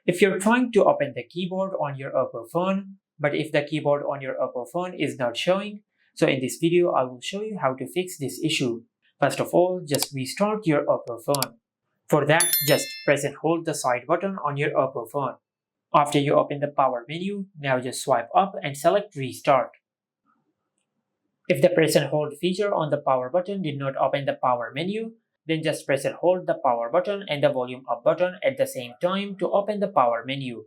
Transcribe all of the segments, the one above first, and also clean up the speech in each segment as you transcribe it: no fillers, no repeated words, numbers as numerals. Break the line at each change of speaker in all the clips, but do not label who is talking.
If you're trying to open the keyboard on your Oppo phone, but if the keyboard on your Oppo phone is not showing, so in this video I will show you how to fix this issue. First of all, just restart your Oppo phone. For that, just press and hold the side button on your Oppo phone. After you open the power menu, now just swipe up and select restart. If the press and hold feature on the power button did not open the power menu, then just press and hold the power button and the volume up button at the same time to open the power menu.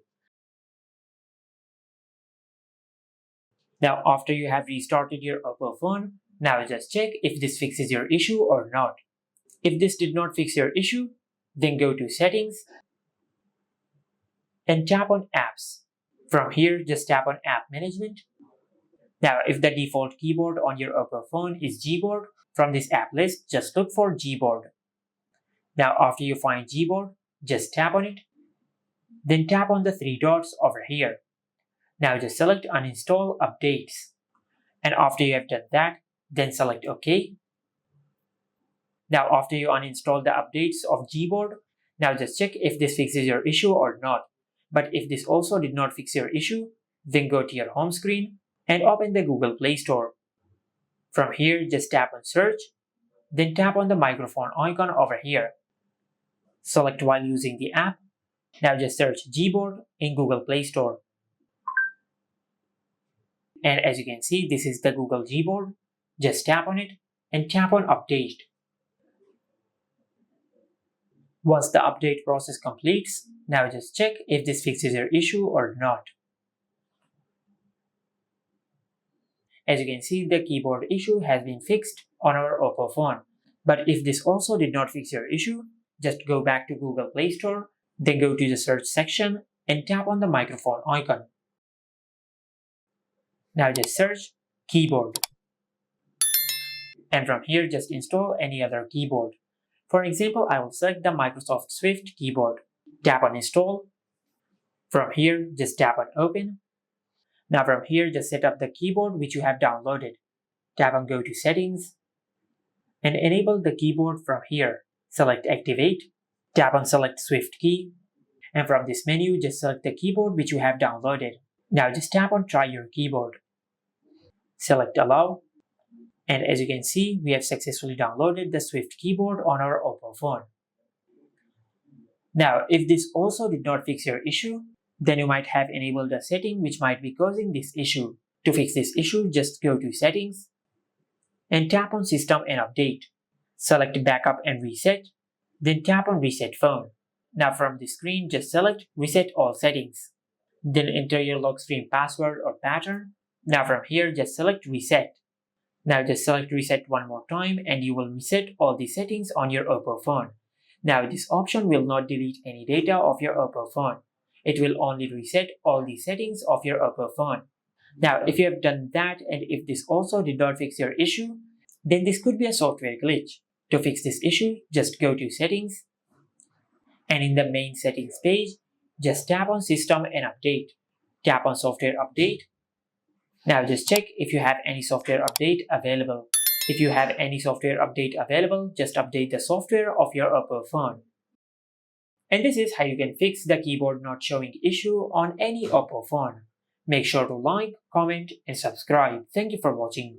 Now after you have restarted your Oppo phone, now just check if this fixes your issue or not. If this did not fix your issue, then go to Settings and tap on Apps. From here, just tap on App Management. Now if the default keyboard on your Oppo phone is Gboard, from this app list, just look for Gboard. Now after you find Gboard, just tap on it. Then tap on the three dots over here. Now just select Uninstall Updates. And after you have done that, then select OK. Now after you uninstall the updates of Gboard, now just check if this fixes your issue or not. But if this also did not fix your issue, then go to your home screen and open the Google Play Store. From here, just tap on Search, then tap on the microphone icon over here. Select while using the app. Now just search Gboard in Google Play Store. And as you can see, this is the Google Gboard. Just tap on it and tap on Update. Once the update process completes, now just check if this fixes your issue or not. As you can see, the keyboard issue has been fixed on our Oppo phone. But if this also did not fix your issue, just go back to Google Play Store, then go to the search section and tap on the microphone icon. Now just search keyboard. And from here, just install any other keyboard. For example, I will select the Microsoft Swift keyboard. Tap on Install. From here, just tap on Open. Now from here, just set up the keyboard which you have downloaded. Tap on Go to Settings and enable the keyboard from here. Select Activate. Tap on Select Swift key. And from this menu, just select the keyboard which you have downloaded. Now just tap on Try your keyboard. Select Allow. And as you can see, we have successfully downloaded the Swift keyboard on our Oppo phone. Now, if this also did not fix your issue, then you might have enabled a setting which might be causing this issue. To fix this issue, just go to Settings and tap on System and Update. Select Backup and Reset, then tap on Reset Phone. Now from the screen, just select Reset All Settings. Then enter your lock screen password or pattern. Now from here, just select Reset. Now just select Reset one more time and you will reset all the settings on your Oppo phone. Now this option will not delete any data of your Oppo phone. It will only reset all the settings of your Oppo phone. Now if you have done that and if this also did not fix your issue, then this could be a software glitch. To fix this issue, just go to Settings and in the main settings page, just tap on System and Update. Tap on Software Update. Now just check if you have any software update available. If you have any software update available, just update the software of your Oppo phone. And this is how you can fix the keyboard not showing issue on any Oppo phone. Make sure to like, comment and subscribe. Thank you for watching.